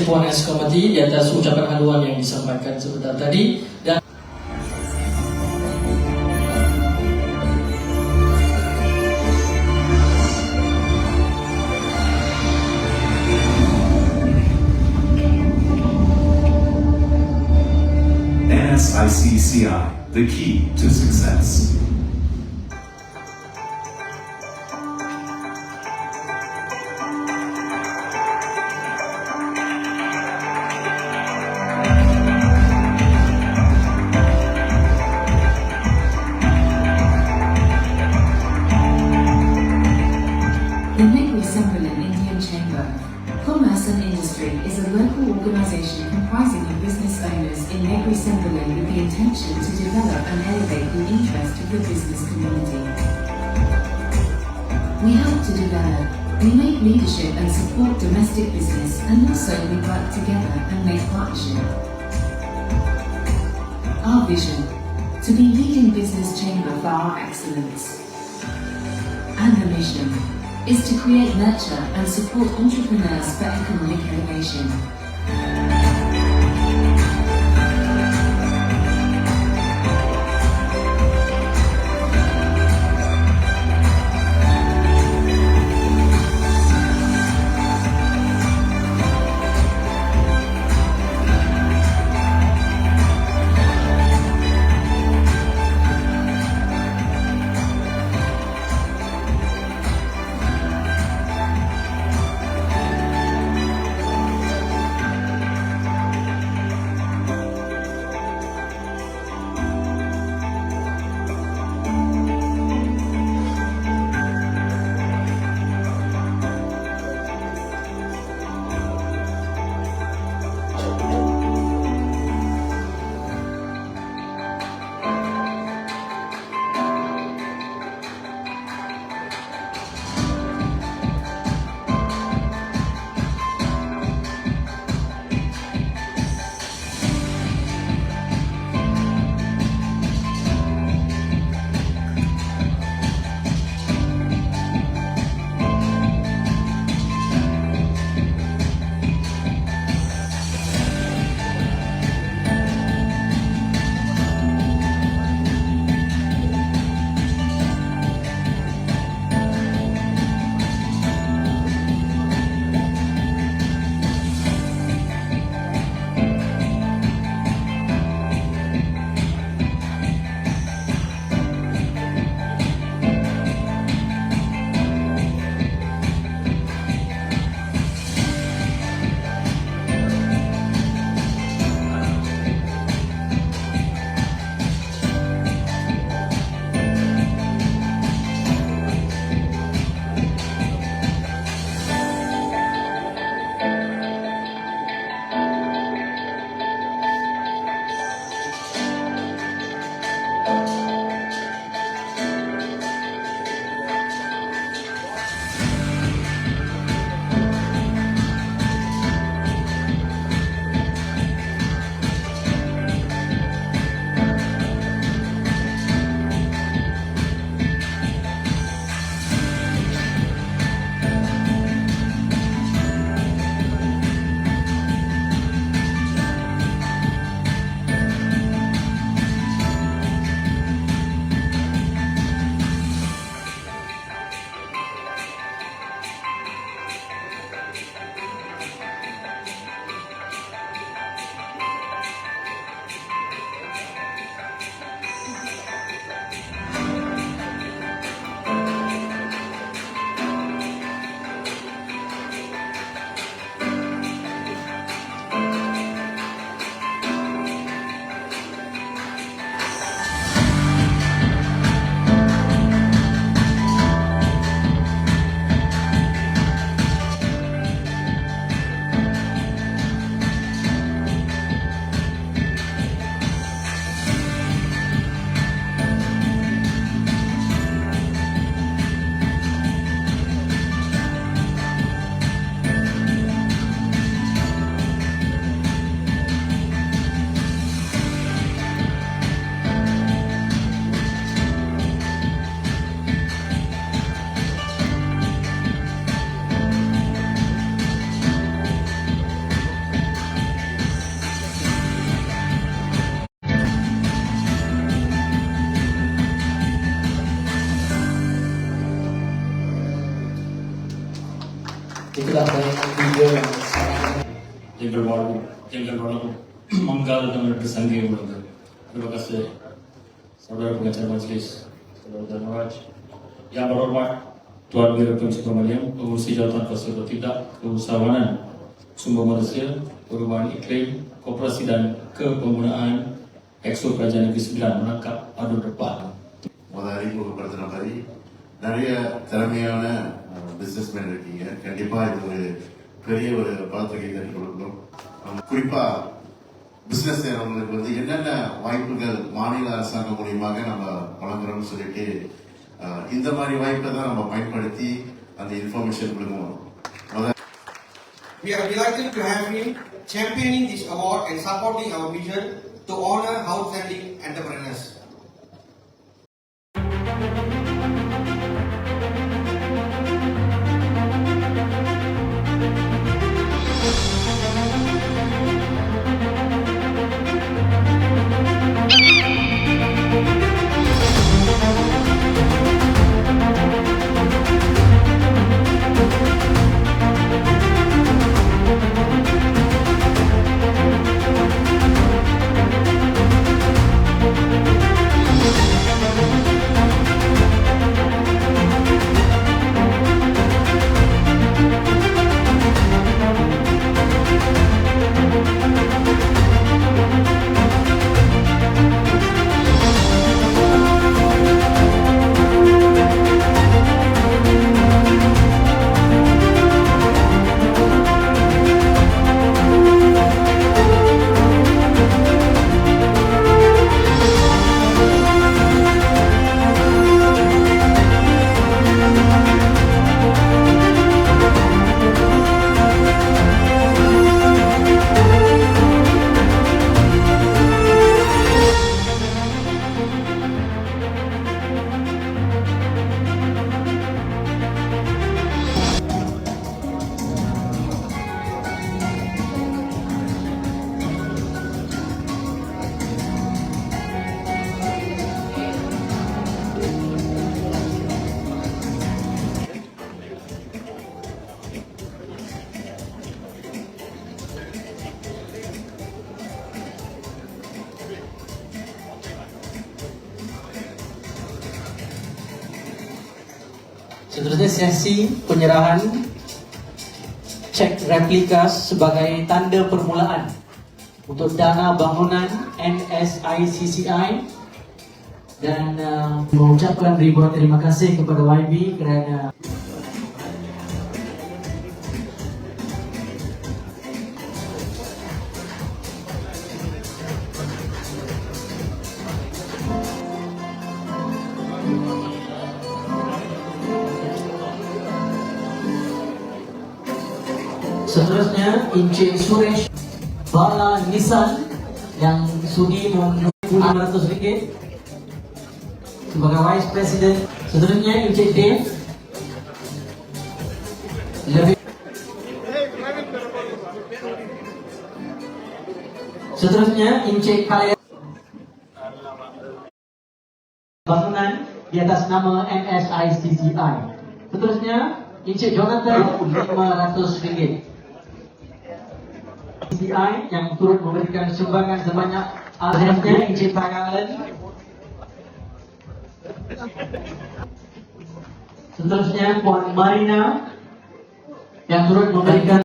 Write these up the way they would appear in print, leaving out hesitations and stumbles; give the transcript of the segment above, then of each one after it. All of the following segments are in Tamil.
Puan yang saya di atas ucapan haluan yang disampaikan sebentar tadi. Dan NSICCI, the key to success. The Negri Sembilan Indian Chamber of Commerce and Industry is a local organisation comprising of business owners in Negri Sembilan with the intention to develop and elevate the interest of the business community. We help to develop, we make leadership and support domestic business, and also we work together and make partnership. Our vision: to be leading business chamber for our excellence. And the mission is to create, nurture and support entrepreneurs for economic elevation. itulah video yang sangat எங்கள் வாழ்வும் எங்கள் வளமும் மங்காத தமிழ் சங்கே உள்ளது. Terima kasih saudara pengacara majlis, saudara Danaraj, yang berhormat Tuan Direktur Subramaniam, Pengurusi Jawatan Kuasa Tidak, Keusahawanan Sumber Manusia, Perubahan Iklim, Koperasi dan Kepenggunaan Exo Kerajaan Negeri Sembilan menangkap adu depan. முதலாளி ஊக்கப்படுத்தின மாதிரி நிறைய திறமையான பிசினஸ் மேன் இருக்கீங்க. கண்டிப்பா இது ஒரு பெரிய ஒரு பலத்தொகை தட்டி கொடுக்கணும். குறிப்பா பிசினஸ் செய்யறவங்களுக்கு என்னென்ன வாய்ப்புகள் மாநில அரசாங்கம் மூலியமாக நம்ம வழங்குறோம்னு சொல்லிட்டு இந்த மாதிரி வாய்ப்பை தான் நம்ம பயன்படுத்தி அந்த இன்ஃபர்மேஷன் கொடுக்கணும். We are delighted to have him championing this award and supporting our vision to honor outstanding entrepreneurs. Seterusnya sesi penyerahan cek replika sebagai tanda permulaan untuk dana bangunan NSICCI dan mengucapkan ribuan terima kasih kepada YB kerana seterusnya Encik Suresh Bala Nissan yang sudi menunjuk RM500 sebagai Vice President. Seterusnya Encik Dave lebih. Seterusnya Encik Kalian bangunan di atas nama NSICCI. Seterusnya Encik Jonathan RM500. CCI yang turut memberikan sumbangan sebanyak seterusnya Encik Pangalan. Seterusnya Puan Marina yang turut memberikan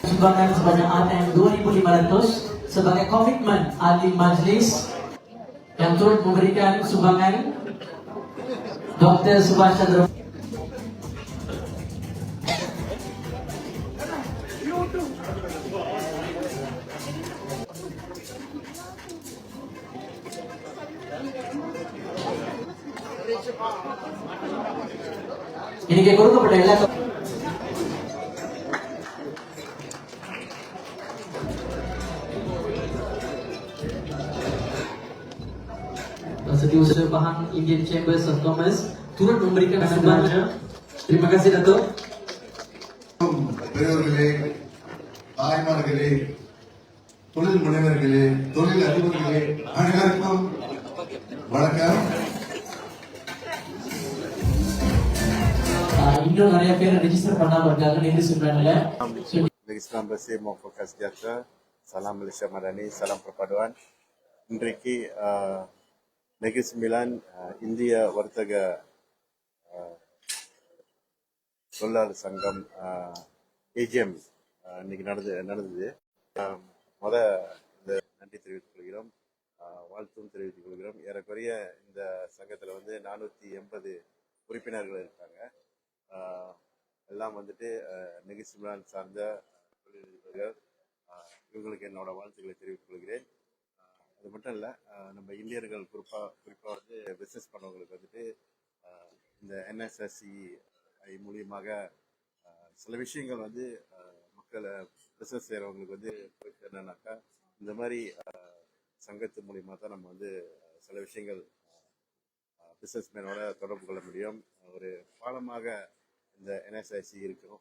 sumbangan sebanyak RM2,500 sebagai komitmen ahli majlis yang turut memberikan sumbangan Dr. Subhash Chandra. Ini கொடுக்கப்பட்ட எல்லா Setiausaha Bahan Indian Chambers of Commerce turut memberikan sumbangan. Terima kasih Datuk. பெரியவர்களே, தாய்மார்களே, தொழில் முனைவர்களே, தொழில் அதிபர்களே, அனைவருக்கும் வணக்கம். இன்னும் நிறைய பேர் ரெஜிஸ்டர் பண்ணாம இருக்காங்க Negeri சிம்லான்ல. Islam Bersih Muafakat Sejahtera, Salam Malaysia Madani, Salam Perpaduan. இன்றைக்கு நெகிரி சிம்லான் இந்திய வர்த்தக தொழிலாளர் சங்கம் ஏஜிஎம் இன்னைக்கு நடந்தது. இந்த நன்றி தெரிவித்துக் கொள்கிறோம், வாழ்த்தும் தெரிவித்துக் கொள்கிறோம். ஏறக்குறைய இந்த சங்கத்தில் 480 உறுப்பினர்கள் இருக்காங்க. எல்லாம் நெகிரி சிம்லான் சார்ந்த தொழிலதிபர்கள். இவங்களுக்கு என்னோட வாழ்த்துக்களை தெரிவித்துக் கொள்கிறேன். அது மட்டும் இல்லை, நம்ம இந்தியர்கள் குறிப்பாக பிஸ்னஸ் பண்ணவங்களுக்கு இந்த NSSC மூலியமாக சில விஷயங்கள் மக்களை பிஸ்னஸ் செய்கிறவங்களுக்கு என்னன்னாக்கா, இந்த மாதிரி சங்கத்து மூலியமாக தான் நம்ம சில விஷயங்கள் பிஸ்னஸ் மேனோட தொடர்பு கொள்ள முடியும். ஒரு பாலமாக இந்த NSIC இருக்கும்.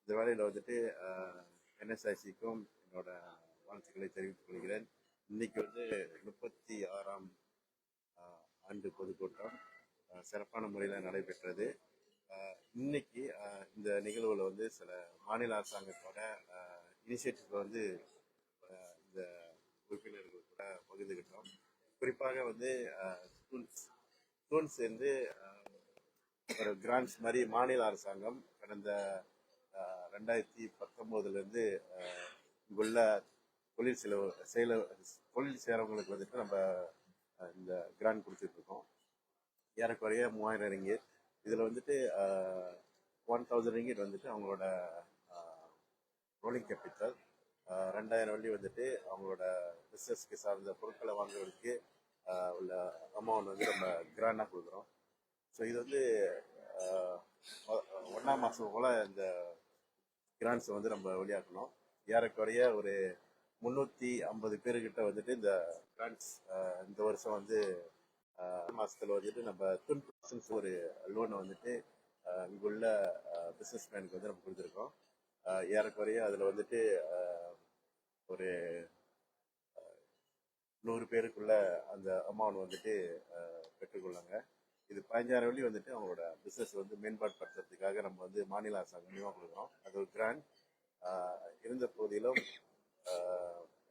இந்த வேலையில் NSICக்கும் என்னோட வாழ்த்துக்களை தெரிவித்துக் கொள்கிறேன். இன்னைக்கு 36ஆம் ஆண்டு பொதுக்கூட்டம் சிறப்பான முறையில் நடைபெற்றது. இன்னைக்கு இந்த நிகழ்வுல சில மாநில அரசாங்கத்தோட இனிஷியேட்டிவ் இந்த உறுப்பினர்கள் கூட பகிர்ந்துகிட்டோம். குறிப்பாக ஸ்டூடெண்ட்ஸ் ஒரு கிராண்ட்ஸ் மாதிரி மாநில அரசாங்கம் கடந்த 2019 இங்குள்ள தொழில் செய்கிறவங்களுக்கு நம்ம இந்த கிராண்ட் கொடுத்துட்டு இருக்கோம். ஏறக்குறைய 3000 ரிங்கிட். இதில் 1000 ரிங்கிட் அவங்களோட ரோலிங் கேபிட்டல், 2000 வள்ளி அவங்களோட பிஸ்னஸ்க்கு சார்ந்த பொருட்களை வாங்குறதுக்கு உள்ள அமௌண்ட் நம்ம கிராண்டாக கொடுக்குறோம். ஸோ இது 1ஆம் மாதம் போல் இந்த கிராண்ட்ஸை நம்ம வெளியாக்கணும். ஏறக்குறைய ஒரு 350 பேருக்கிட்ட இந்த கிராண்ட்ஸ் இந்த வருஷம் மாதத்தில் நம்ம 20% ஒரு லோனை இங்குள்ள பிஸ்னஸ் மேனுக்கு நம்ம கொடுத்துருக்கோம். ஏறக்குறைய அதில் ஒரு 100 பேருக்குள்ள அந்த அமௌண்ட் பெற்றுக்கொள்ளாங்க. இது 15000 வள்ளி அவங்களோட பிஸ்னஸ் மேம்பாடுபடுத்துறதுக்காக நம்ம மாநில அரசாங்கம் மூலமாக கொடுக்குறோம். அது ஒரு கிராண்ட். இருந்த போதிலும்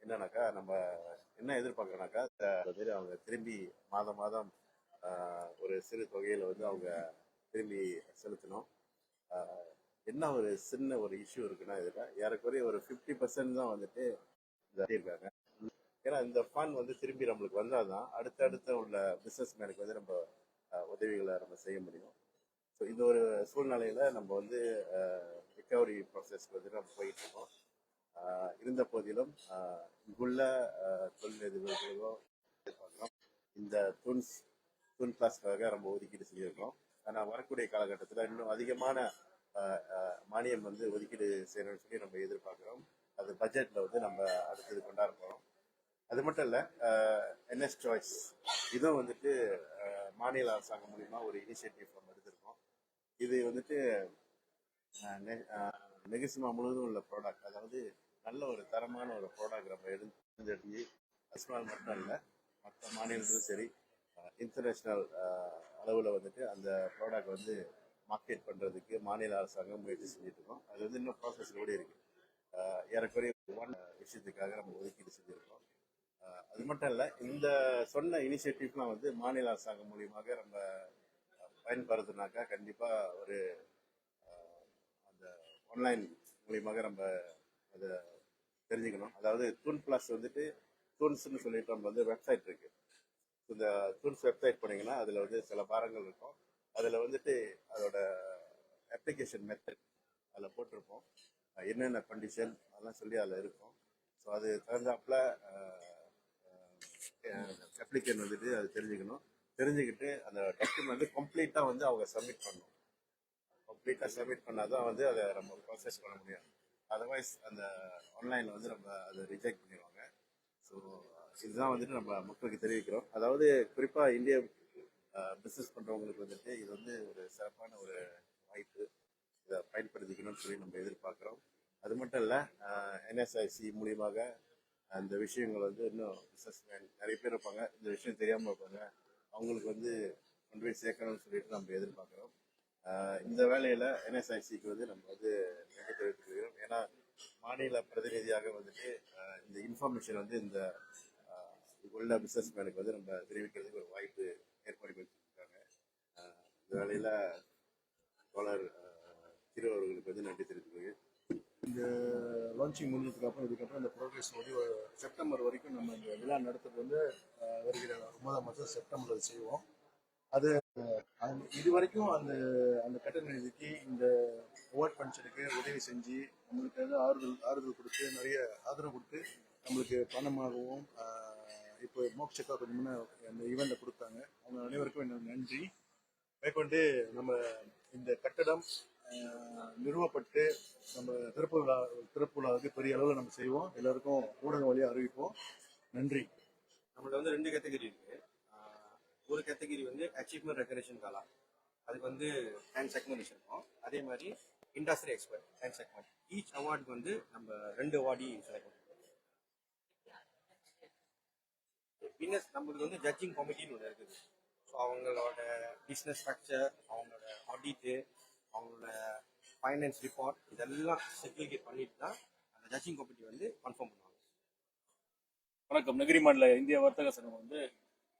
என்னன்னாக்கா, நம்ம என்ன எதிர்பார்க்கறோம்னாக்கா, அவங்க திரும்பி மாதம் ஒரு சிறு தொகையில் அவங்க திரும்பி செலுத்தணும். என்ன ஒரு சின்ன ஒரு இஷ்யூ இருக்குன்னா, இதில் ஏறக்குறைய ஒரு 50% தான் இருக்காங்க. ஏன்னா இந்த ஃபண்ட் திரும்பி நம்மளுக்கு வந்தால் தான் அடுத்த உள்ள பிஸ்னஸ் மேனுக்கு நம்ம உதவிகளை நம்ம செய்ய முடியும். ஸோ இந்த ஒரு சூழ்நிலையில் நம்ம ரிகவரி ப்ராசஸ்க்கு நம்ம போயிட்டு இருக்கோம். இருந்த போதிலும் இங்குள்ள தொழிலதிபர்களோ எதிர்பார்க்கிறோம். இந்த தூண் கிளாஸ்க்காக நம்ம ஒதுக்கீடு செஞ்சுருக்கோம். ஆனால் வரக்கூடிய காலகட்டத்தில் இன்னும் அதிகமான மானியம் ஒதுக்கீடு செய்யணும்னு சொல்லி நம்ம எதிர்பார்க்குறோம். அது பட்ஜெட்டில் நம்ம அடுத்தது கொண்டாட போகிறோம். அது மட்டும் இல்லை, NS சாய்ஸ் இதுவும் மாநில அரசாங்கம் மூலிமா ஒரு இனிஷியேட்டிவ் நம்ம எடுத்திருக்கோம். இது நெகிசிமா முழுவதும் உள்ள ப்ராடக்ட், அதாவது நல்ல ஒரு தரமான ஒரு ப்ராடக்ட் நம்ம எடுத்து அஸ்மால் மட்டும் இல்லை, மற்ற மாநிலத்திலும் சரி இன்டர்நேஷ்னல் அளவில் அந்த ப்ராடக்ட் மார்க்கெட் பண்ணுறதுக்கு மாநில அரசாங்கம் முயற்சி செஞ்சுட்டு இருக்கோம். அது இன்னும் ப்ராசஸ் கூட இருக்குது. ஏறக்குறைய விஷயத்துக்காக நம்ம ஒதுக்கீடு செஞ்சுருக்கோம். அது மட்டும் இல்லை, இந்த சொன்ன இனிஷியேட்டிவ்லாம் மாநில அரசாங்கம் மூலியமாக நம்ம பயன்படுத்தினாக்கா கண்டிப்பாக ஒரு அந்த ஆன்லைன் மூலியமாக நம்ம அதை தெரிஞ்சுக்கணும். அதாவது தூண் பிளஸ் தூண்ஸ்ன்னு சொல்லிட்டு நம்ம வெப்சைட் இருக்கு. இந்த தூண்ஸ் வெப்சைட் போனீங்கன்னா அதில் சில பாரங்கள் இருக்கும். அதில் அதோட அப்ளிகேஷன் மெத்தட் அதில் போட்டிருப்போம். என்னென்ன கண்டிஷன் அதெல்லாம் சொல்லி அதில் இருக்கும். ஸோ அது தகுந்தாப்புல அப்ளிகேஷன் அது தெரிஞ்சுக்கிட்டு அந்த டாக்குமெண்ட் கம்ப்ளீட்டாக அவங்க சப்மிட் பண்ணணும். கம்ப்ளீட்டாக சப்மிட் பண்ணால் தான் அதை நம்ம ப்ராசஸ் பண்ண முடியும். அதர்வைஸ் அந்த ஆன்லைனில் நம்ம அதை ரிஜெக்ட் பண்ணிடுவாங்க. ஸோ இதுதான் நம்ம மக்களுக்கு தெரிவிக்கிறோம். அதாவது குறிப்பாக இந்திய பிஸ்னஸ் பண்ணுறவங்களுக்கு இது ஒரு சிறப்பான ஒரு வாய்ப்பு. இதை பயன்படுத்திக்கணும்னு சொல்லி நம்ம எதிர்பார்க்குறோம். அது மட்டும் இல்லை, NSIC மூலியமாக அந்த விஷயங்கள் வந்து இன்னும் பிஸ்னஸ்மேன் நிறைய பேர் இருப்பாங்க, இந்த விஷயம் தெரியாமல் இருப்பாங்க, அவங்களுக்கு வந்து கொண்டு போய் சேர்க்கணும்னு சொல்லிட்டு நம்ம எதிர்பார்க்குறோம். இந்த வேலையில் என்எஸ்ஐசிக்கு வந்து நம்ம வந்து நன்றி தெரிவித்துக்கிறோம். ஏன்னா மாநில பிரதிநிதியாக வந்துட்டு இந்த இன்ஃபர்மேஷன் வந்து இந்த உள்ள பிஸ்னஸ்மேனுக்கு வந்து நம்ம தெரிவிக்கிறதுக்கு ஒரு வாய்ப்பு ஏற்பாடு பண்ணியிருக்காங்க. இந்த வேலையில் தோழர் திரு அவர்களுக்கு வந்து நன்றி தெரிவித்துக்கிறேன். இந்த லான்ச்சிங் முடிஞ்சதுக்கு அப்புறம் இதுக்கப்புறம் இந்த ப்ரோக்ரஸ் வந்து செப்டம்பர் வரைக்கும் நம்ம இந்த விழா நடத்துறது வந்து வருகிற 9ஆம் மாதம் செப்டம்பரில் செய்வோம். அது இது வரைக்கும் அந்த அந்த கட்டண நிதிக்கு இந்த அவார்ட் ஃபங்க்ஷனுக்கு உதவி செஞ்சு நம்மளுக்கு ஆறுதல் கொடுத்து நிறைய ஆதரவு கொடுத்து நம்மளுக்கு பணமாகவும் இப்போ மோக்ஷக்கா கொஞ்சம் முன்னே அந்த ஈவெண்ட்டில் கொடுத்தாங்க. அவங்க அனைவருக்கும் என்னோட நன்றி. மேற்கொண்டு நம்ம இந்த கட்டடம் நிறுவப்பட்டு நம்ம திறப்பு விழாவுக்கு பெரிய அளவில் நம்ம செய்வோம். எல்லாருக்கும் ஊடக வழியாக அறிவிப்போம். நன்றி. நம்மள்ட்ட வந்து 2 கேட்டகரி இருக்கு. ஒரு கேட்டகரி வந்து அச்சீவ்மெண்ட் ரெகக்னிஷன் காலா, அதுக்கு வந்து 10 செக்மெண்ட் இருக்கும். அதே மாதிரி இண்டஸ்ட்ரி எக்ஸ்பர்ட் 10 செக்மெண்ட். ஈச் அவார்டுக்கு வந்து நம்ம 2 அவார்டி செலக்ட் பண்ணுவோம். பின்னஸ் நம்மளுக்கு வந்து ஜட்ஜிங் கமிட்டின்னு ஒன்று இருக்குது. ஸோ அவங்களோட பிஸ்னஸ் ஸ்ட்ரக்சர், அவங்களோட ஆடிட்டு, அவங்களோட ஃபைனான்ஸ் ரிப்போர்ட் இதெல்லாம் செக்ரிகேட் பண்ணிட்டு தான் அந்த ஜட்ஜிங் கமிட்டி வந்து கன்ஃபார்ம் பண்ணுவாங்க. வணக்கம். நெகிரி மாநில இந்திய வர்த்தக சங்கம் வந்து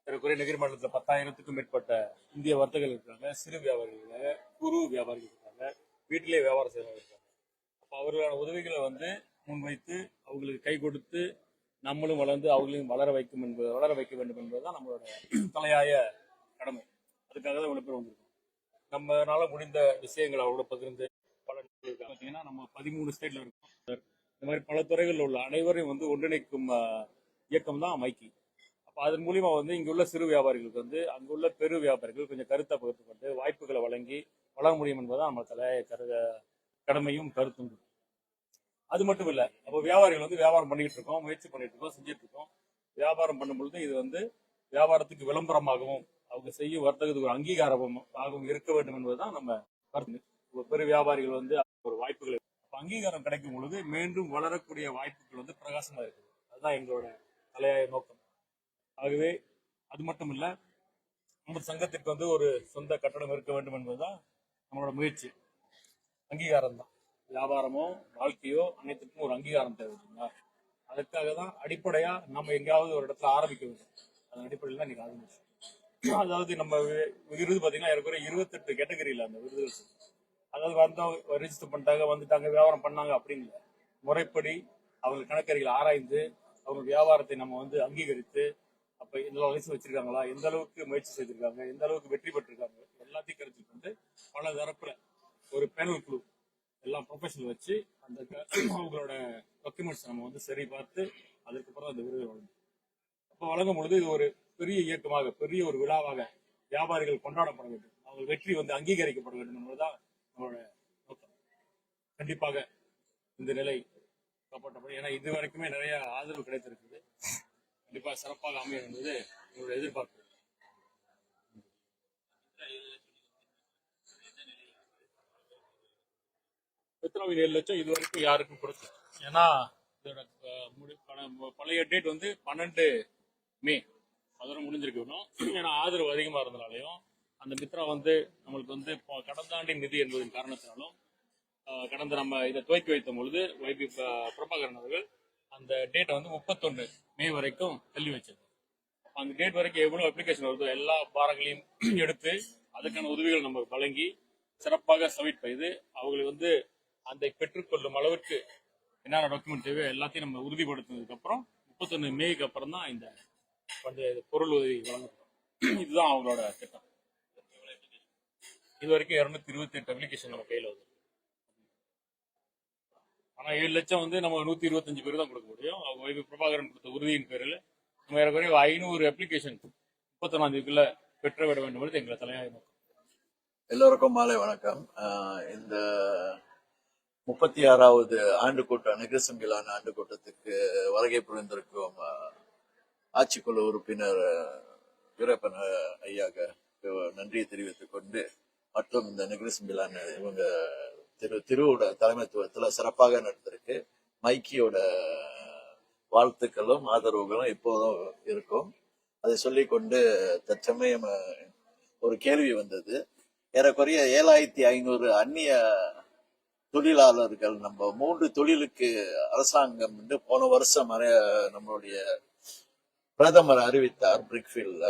ஏறக்குறைய நெகிரி மாநிலத்தில் 10,000க்கும் மேற்பட்ட இந்திய வர்த்தகர்கள் இருக்காங்க. சிறு வியாபாரிகள், குறு வியாபாரிகள் இருக்காங்க, வீட்டிலே வியாபாரம் செய்கிறவங்க இருக்காங்க. அப்போ அவர்களான உதவிகளை வந்து முன்வைத்து அவங்களுக்கு கை கொடுத்து நம்மளும் வளர்ந்து அவங்களையும் வளர வைக்க வேண்டும் என்பதுதான் நம்மளோட தலையாய கடமை. அதுக்காக தான் இவ்வளவு பேர் வந்திருக்கோம். நம்மளால முடிந்த விஷயங்களை அவரோட பகிர்ந்து பலன் பார்த்தீங்கன்னா நம்ம 13 ஸ்டேட்ல இருக்கோம். இந்த மாதிரி பல துறைகளில் உள்ள அனைவரையும் வந்து ஒன்றிணைக்கும் இயக்கம் தான் மைக்கி. அப்போ அதன் மூலியமா வந்து இங்குள்ள சிறு வியாபாரிகளுக்கு வந்து அங்குள்ள பெரு வியாபாரிகள் கொஞ்சம் கருத்தை பகிர்ந்து வாய்ப்புகளை வழங்கி வளர முடியும் என்பதுதான் நம்ம தலையாய கடமையும் கருத்தும். அது மட்டும் இல்லை, அப்போ வியாபாரிகள் வந்து வியாபாரம் பண்ணிட்டு இருக்கோம், முயற்சி பண்ணிட்டு இருக்கோம், செஞ்சுட்டு இருக்கோம். வியாபாரம் பண்ணும் பொழுது இது வந்து வியாபாரத்துக்கு விளம்பரமாகவும் அவங்க செய்யும் வர்த்தகத்துக்கு ஒரு அங்கீகாரமாகவும் இருக்க வேண்டும் என்பதுதான் நம்ம கருத்து. பெரு வியாபாரிகள் வந்து ஒரு வாய்ப்புகள் அங்கீகாரம் கிடைக்கும் பொழுது மீண்டும் வளரக்கூடிய வாய்ப்புகள் வந்து பிரகாசமா இருக்குது. அதுதான் எங்களோட தலையாய நோக்கம். ஆகவே அது மட்டும் இல்ல, நம்ம சங்கத்திற்கு வந்து ஒரு சொந்த கட்டடம் இருக்க வேண்டும் என்பதுதான் நம்மளோட முயற்சி. அங்கீகாரம் தான் வியாபாரமோ வாழ்க்கையோ அனைத்துக்கும் ஒரு அங்கீகாரம் தேவைங்களா. அதுக்காக தான் அடிப்படையா நம்ம எங்கேயாவது ஒரு இடத்துல ஆரம்பிக்க வேண்டும். அதன் அடிப்படையில் தான் இன்னைக்கு ஆரம்பிச்சோம். அதாவது நம்ம விருது பார்த்தீங்கன்னா ஏற்கனவே 28 கேட்டகரியில் அந்த விருதுகள், அதாவது வந்தவங்க ரெஜிஸ்டர் பண்ணிட்டாங்க, வந்துட்டாங்க, வியாபாரம் பண்ணாங்க அப்படின்னு முறைப்படி அவங்க கணக்கறிகள் ஆராய்ந்து அவங்க வியாபாரத்தை நம்ம வந்து அங்கீகரித்து அப்ப எந்த வயசு வச்சிருக்காங்களா, எந்த அளவுக்கு முயற்சி செய்திருக்காங்க, எந்த அளவுக்கு வெற்றி பெற்றிருக்காங்க எல்லாத்தையும் கருத்தில் கொண்டு பல தரப்புல ஒரு பேனல் குழு எல்லாம் ப்ரொஃபஷனல் வச்சு அந்த அவங்களோட டாக்குமெண்ட்ஸ் நம்ம வந்து சரி பார்த்து அதுக்கப்புறம் அந்த விருது வழங்கும். அப்போ வழங்கும் பொழுது இது ஒரு பெரிய இயக்கமாக, பெரிய ஒரு விழாவாக வியாபாரிகள் கொண்டாடப்பட வேண்டும், அவங்க வெற்றி வந்து அங்கீகரிக்கப்பட வேண்டும் என்பதுதான் நம்மளோட நோக்கம். கண்டிப்பாக இந்த நிலை காப்பாற்றப்படும். ஏன்னா இது வரைக்குமே நிறைய ஆதரவு கிடைத்திருக்குது. கண்டிப்பாக சிறப்பாக அமையும் என்பது உங்களோட எதிர்பார்ப்பு. பெட்ரோல் 7 லட்சம் இது வரைக்கும் யாருக்கும் கொடுக்கல. ஏன்னா இதோட பழைய டேட் வந்து 12 மே அதோட முடிஞ்சிருக்கணும். ஏன்னா ஆதரவு அதிகமா இருந்தனாலையும் அந்த மித்ரா வந்து நம்மளுக்கு வந்து கடந்த ஆண்டின் நிதி என்பதன் காரணத்தினாலும் கடந்த நம்ம இதை துவக்கி வைத்த பொழுது YB பிரபாகரன் அவர்கள் அந்த டேட்டை வந்து 31 மே வரைக்கும் தள்ளி வச்சிருக்காங்க. அந்த டேட் வரைக்கும் எவ்வளவு அப்ளிகேஷன் வருதோ எல்லா பாரங்களையும் எடுத்து அதுக்கான உதவிகள் நம்ம வழங்கி சிறப்பாக சப்மிட் செய்து அவங்களை வந்து அந்த பெற்றுக்கொள்ளும் அளவிற்கு என்னென்ன டாக்குமெண்ட் தேவையோ எல்லாத்தையும் நம்ம உறுதிப்படுத்தினதுக்கு அப்புறம் 31 மேக்கு அப்புறம் தான் இந்த பொருள் உதவி வழங்கப்படும். இதுதான் அவங்களோட திட்டம். இது வரைக்கும் 228 அப்ளிகேஷன் நம்ம கையில் வருது. ஆனா 7 லட்சம் வந்து நம்ம 125 பேர் தான் கொடுக்க முடியும். அவங்க பிரபாகரன் கொடுத்த உறுதியின் பேரில் நம்ம ஏறக்குறைய 500 அப்ளிகேஷன் 31ஆம் தேதிக்குள்ள பெற்றுவிட வேண்டும் என்று எங்களை தலையாய நோக்கம். எல்லோருக்கும் மாலை வணக்கம். இந்த 36வது ஆண்டு கூட்டம் நெகிரி சங்கிலான ஆண்டு கூட்டத்துக்கு வருகை புரிந்திருக்கும் ஆட்சிக்குழு உறுப்பினர் வீரப்பன் ஐயாக நன்றியை தெரிவித்துக் கொண்டு, மற்றும் இந்த நெகிரி சங்கிலான இவங்க திருவோட தலைமைத்துவத்துல சிறப்பாக நடந்திருக்கு. மைக்கியோட வாழ்த்துக்களும் ஆதரவுகளும் எப்போதும் இருக்கும். அதை சொல்லிக்கொண்டு தற்சமயம் ஒரு கேள்வி வந்தது. ஏறக்குறைய 7500 அந்நிய தொழிலாளர்கள் நம்ம 3 தொழிலுக்கு அரசாங்கம் வந்து போன வருஷம் நம்மளுடைய பிரதமர் அறிவித்தார். பிரிக்ஃபீல்ட்ல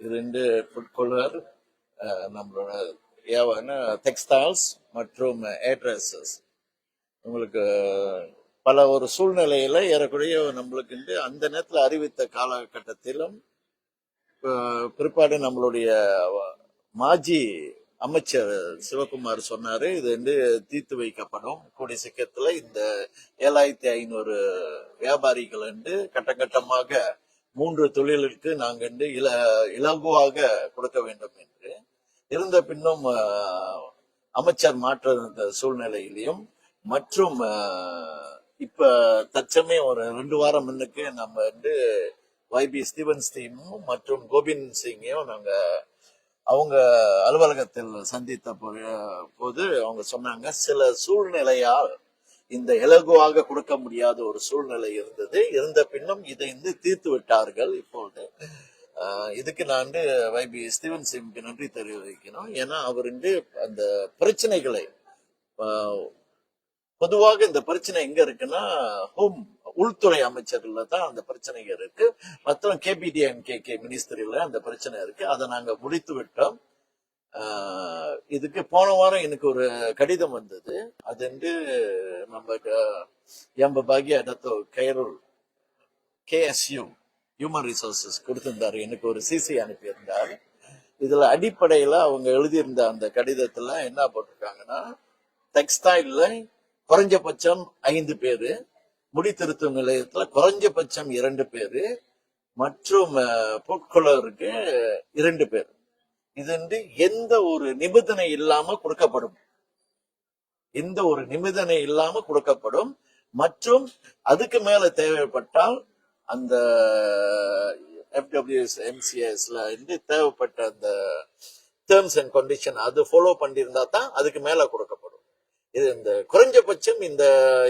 2 ஃபுட்கொலர், நம்மளோட டெக்ஸ்டைல்ஸ் மற்றும் ஏர்ட்ரஸஸ். உங்களுக்கு பல ஒரு சூழ்நிலையில ஏறக்குறைய நம்மளுக்கு அந்த நேரத்தில் அறிவித்த காலகட்டத்திலும் பிற்பாடு நம்மளுடைய மாஜி அமைச்சர் சிவகுமார் சொன்னாரு, இது தீர்த்து வைக்கப்படும் கூடிய சீக்கிரத்துல. இந்த 7500 வியாபாரிகள் கட்டமாக 3 தொழிலுக்கு நாங்க இலகுவாக கொடுக்க வேண்டும் என்று இருந்த பின்னும் அமைச்சர் மாற்ற சூழ்நிலையிலையும் மற்றும் இப்ப தற்சமயம் ஒரு 2 வாரம் முன்னுக்கு நம்ம YB ஸ்டீவன்ஸ் டீமும் மற்றும் கோபிந்த் சிங்கையும் நாங்க அவங்க அலுவலகத்தில் சந்தித்த போது அவங்க சொன்னாங்க, சில சூழ்நிலையால் இந்த இலகுவாக கொடுக்க முடியாத ஒரு சூழ்நிலை இருந்த பின்னும் இதை தீர்த்து விட்டார்கள். இப்பொழுது இதுக்கு நான் YB ஸ்டீவன் சிம்க்கு நன்றி தெரிவிக்கணும். ஏன்னா அவர் அந்த பிரச்சனைகளை பொதுவாக இந்த பிரச்சனை எங்க இருக்குன்னா உள்துறை அமைச்சர்ல தான் அந்த பிரச்சனை இருக்கு. மற்றும் KPDNKK மினிஸ்டரியில அந்த பிரச்சனை இருக்கு. அதை நாங்க முடித்து விட்டோம். இதுக்கு போன வாரம் எனக்கு ஒரு கடிதம் வந்தது. அது நம்ம பாகிய இடத்தோ கைரூல் KSU ஹியூமன் ரிசோர்சஸ் கொடுத்திருந்தாரு. எனக்கு ஒரு CC அனுப்பியிருந்தார். இதுல அடிப்படையில அவங்க எழுதியிருந்த அந்த கடிதத்துல என்ன போட்டிருக்காங்கன்னா, டெக்ஸ்டைல்ல குறைஞ்சபட்சம் 5 பேரு, முடி திருத்தும் நிலையத்துல குறைஞ்சபட்சம் 2 பேரு மற்றும் பொற்கொள்ளருக்கு 2 பேர். இது எந்த ஒரு நிபந்தனை இல்லாம கொடுக்கப்படும். எந்த ஒரு நிபந்தனை இல்லாம கொடுக்கப்படும். மற்றும் அதுக்கு மேல தேவைப்பட்டால் அந்த FWS MCSல தேவைப்பட்ட அந்த டேர்ம்ஸ் அண்ட் கண்டிஷன் அது ஃபாலோ பண்ணியிருந்தா தான் அதுக்கு மேல கொடுக்கப்படும். இது இந்த குறைஞ்சபட்சம் இந்த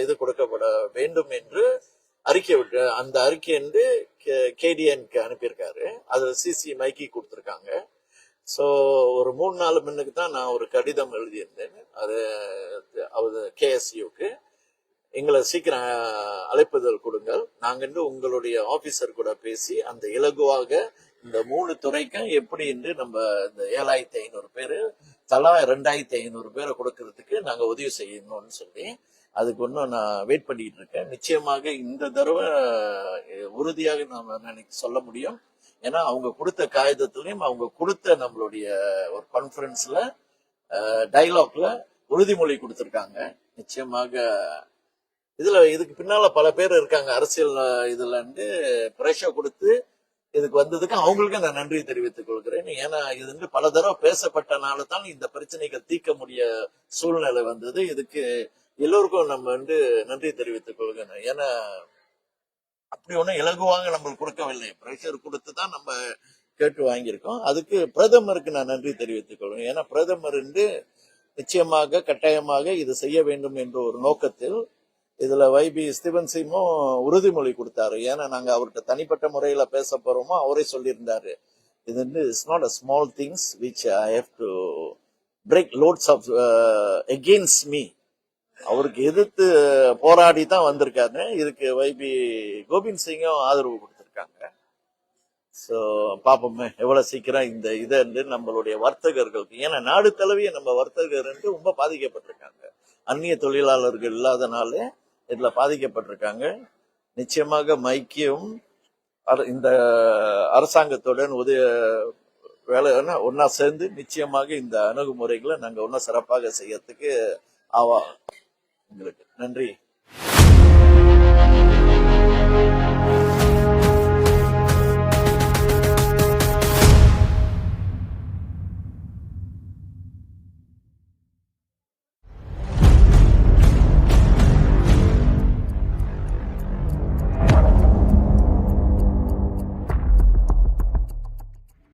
இது கொடுக்கப்பட வேண்டும் என்று அறிக்கை விட்டு அந்த அறிக்கை KDNக்கு அனுப்பியிருக்காரு. அதுல CC மைக்கி கொடுத்துருக்காங்க. ஸோ ஒரு 3 நாள் முன்னுக்கு தான் நான் ஒரு கடிதம் எழுதியிருந்தேன். அது KSUக்கு எங்களை சீக்கிரம் அழைப்புதல் கொடுங்கள், நாங்க உங்களுடைய ஆபீசர் கூட பேசி அந்த இலகுவாக இந்த 3 துறைக்கும் எப்படி நம்ம இந்த 7500 பேரு தலா 2500 பேரை கொடுக்கறதுக்கு நாங்க உதவி செய்யணும்னு சொல்லி அதுக்கு ஒன்றும் நான் வெயிட் பண்ணிட்டு இருக்கேன். நிச்சயமாக இந்த தடவை உறுதியாக நாம சொல்ல முடியும். ஏன்னா அவங்க கொடுத்த காகிதத்திலையும் அவங்க கொடுத்த நம்மளுடைய ஒரு கான்ஃபரன்ஸ்ல டைலாக்ல உறுதிமொழி கொடுத்திருக்காங்க. நிச்சயமாக இதுக்கு பின்னால பல பேர் இருக்காங்க அரசியல் இதுல பிரஷர் கொடுத்து இதுக்கு வந்ததுக்கு அவங்களுக்கு நான் நன்றி தெரிவித்துக் கொள்கிறேன். ஏன்னா இது பல தடவை பேசப்பட்டனால தான் இந்த பிரச்சனைகள் தீர்க்க முடிய சூழ்நிலை வந்தது. இதுக்கு எல்லோருக்கும் நம்ம நன்றி தெரிவித்துக் கொள்கிறேன். ஏன்னா அப்படி ஒன்றும் இலகுவாக நம்மளுக்கு கொடுக்கவில்லை, பிரஷர் கொடுத்து தான் நம்ம கேட்டு வாங்கியிருக்கோம். அதுக்கு பிரதமருக்கு நான் நன்றி தெரிவித்துக் கொள்வேன். ஏன்னா பிரதமர் நிச்சயமாக கட்டாயமாக இது செய்ய வேண்டும் என்ற ஒரு நோக்கத்தில் இதுல YB ஸ்டீவன் சிமும் உறுதிமொழி கொடுத்தாரு. ஏன்னா நாங்க அவர்கிட்ட தனிப்பட்ட முறையில பேச போறோமோ அவரே சொல்லியிருந்தாரு, இது it's not a small things which I have to break lots of against me. அவருக்கு எதிர்த்து போராடி தான் வந்திருக்காரு. இதுக்கு YB கோபிந்த் சிங்கும் ஆதரவு கொடுத்திருக்காங்க. ஸோ பாப்போமே எவ்வளவு சீக்கிரம் இந்த இதை நம்மளுடைய வர்த்தகர்களுக்கு, ஏன்னா நாடு தழுவிய நம்ம வர்த்தகர் ரொம்ப பாதிக்கப்பட்டிருக்காங்க. அந்நிய தொழிலாளர்கள் இல்லாதனால இதுல பாதிக்கப்பட்டிருக்காங்க. நிச்சயமாக மைக்கியும் இந்த அரசாங்கத்துடன் வேலை ஒன்னா சேர்ந்து நிச்சயமாக இந்த அணுகுமுறைகளை நாங்க ஒன்னும் சிறப்பாக செய்யறதுக்கு ஆவா. உங்களுக்கு நன்றி.